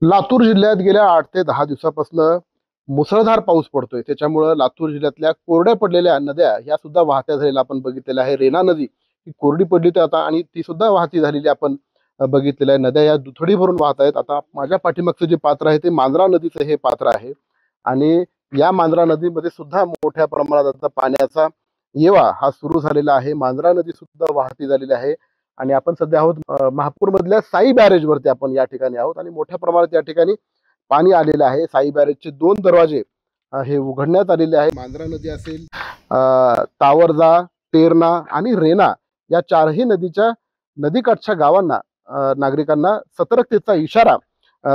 लातूर जिल्ह्यात गेल्या 8 ते 10 दिवसापासून मुसळधार पाऊस पडतोय. त्याच्यामुळं लातूर जिल्ह्यातल्या कोरड्या पडलेल्या नद्या ह्या सुद्धा वाहत्या झालेल्या आपण बघितलेल्या आहे. रेणा नदी ही कोरडी पडली होती आता आणि ती सुद्धा वाहती झालेली आपण बघितलेलं आहे. नद्या या दुथडी भरून वाहत आहेत. आता माझ्या पाठीमागचं जे पात्र आहे ते मांजरा नदीचं हे पात्र आहे आणि या मांजरा नदीमध्ये सुद्धा मोठ्या प्रमाणात आता पाण्याचा येवा हा सुरू झालेला आहे. मांजरा नदी सुद्धा वाहती झालेली आहे आणि आपण सध्या आहोत महापूर मधल्या साई बॅरेज वरती आपण या ठिकाणी आहोत आणि मोठ्या प्रमाणात या ठिकाणी पाणी आलेलं आहे. साई बॅरेजचे 2 दरवाजे हे उघडण्यात आलेले आहे. मांजरा नदी असेल, तावरजा, तेरणा आणि रेणा या चारही नदीच्या नदीकाठच्या गावांना नागरिकांना सतर्कतेचा इशारा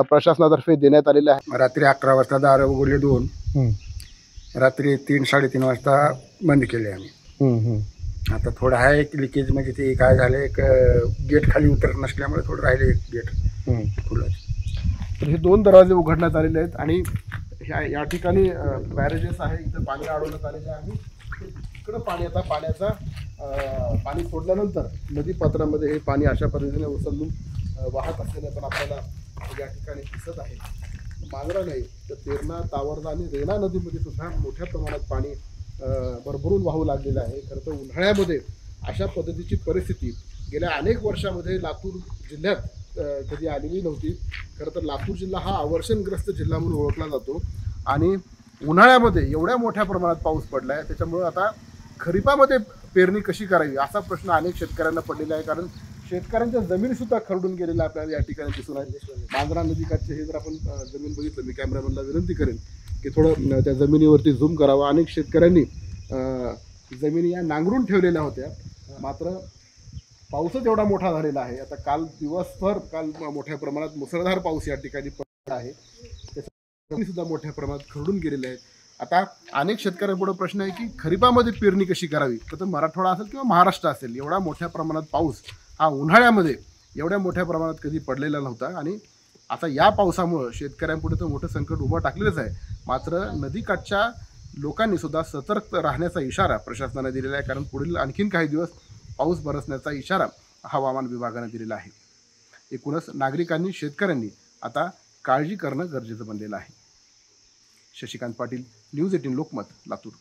प्रशासनातर्फे देण्यात आलेला आहे. रात्री 11 वाजता दार उघडले 2, रात्री 3-3:30 वाजता बंद केले आम्ही. आता थोडं आहे एक लिकेज, म्हणजे ते काय झालं, एक गेट खाली उतरत नसल्यामुळे थोडं राहिले एक गेट खुलं. तर हे 2 दरवाजे उघडण्यात आलेले आहेत आणि या ठिकाणी बॅरेजेस आहे, इथं पाणी अडवण्यात आलेलं आहे. इकडं पाणी आता पाणी सोडल्यानंतर नदी पात्रामध्ये हे पाणी अशा पद्धतीने ओसंडून वाहत असलेलं पण आपल्याला या ठिकाणी दिसत आहे. मांजरा नाही तर तेरणा, तावरजा आणि रेणा नदीमध्ये सुद्धा मोठ्या प्रमाणात पाणी भरभरून वाहू लागलेलं आहे. खरं तर उन्हाळ्यामध्ये अशा पद्धतीची परिस्थिती गेल्या अनेक वर्षामध्ये लातूर जिल्ह्यात कधी आलेली नव्हती. खरं तर लातूर जिल्हा हा अवर्षणग्रस्त जिल्हा म्हणून ओळखला जातो आणि उन्हाळ्यामध्ये एवढ्या मोठ्या प्रमाणात पाऊस पडला आहे. त्याच्यामुळं आता खरीपामध्ये पेरणी कशी करावी असा प्रश्न अनेक शेतकऱ्यांना पडलेला आहे. कारण शेतकऱ्यांच्या जमिनी सुद्धा खरडून गेलेल्या आपल्याला या ठिकाणी दिसून आहे. मांजरा नदीकाठचे हे जर आपण जमीन बघितलं, मी कॅमेरामॅनला विनंती करेन की थोडं त्या जमिनीवरती झूम करावं. अनेक शेतकऱ्यांनी जमिनी या नांगरून ठेवलेल्या होत्या, मात्र पाऊसच एवढा मोठा झालेला आहे. आता काल दिवसभर मोठ्या प्रमाणात मुसळधार पाऊस या ठिकाणी पडला आहे. त्याच्या सुद्धा मोठ्या प्रमाणात खरडून गेलेले आहेत. आता अनेक शेतकऱ्यांपुढे प्रश्न आहे की खरीपामध्ये पेरणी कशी करावी. तर मराठवाडा असेल किंवा महाराष्ट्र असेल, एवढा मोठ्या प्रमाणात पाऊस हा उन्हाळ्यामध्ये एवढ्या मोठ्या प्रमाणात कधी पडलेला नव्हता आणि आता या पावसामुळं शेतकऱ्यांपुढे तर मोठं संकट उभं टाकलेलंच आहे. मात्र नदीकाठच्या लोकांनी सुद्धा सतर्क राहण्याचा इशारा प्रशासनाने दिलेला आहे. कारण पुढील आणखीन काही दिवस पाऊस बरसण्याचा इशारा हवामान विभागाने दिलेला आहे. एकूणच नागरिकांनी, शेतकऱ्यांनी आता काळजी करणं गरजेचं बनलेलं आहे. शशिकांत पाटील, न्यूज 18 लोकमत, लातूर.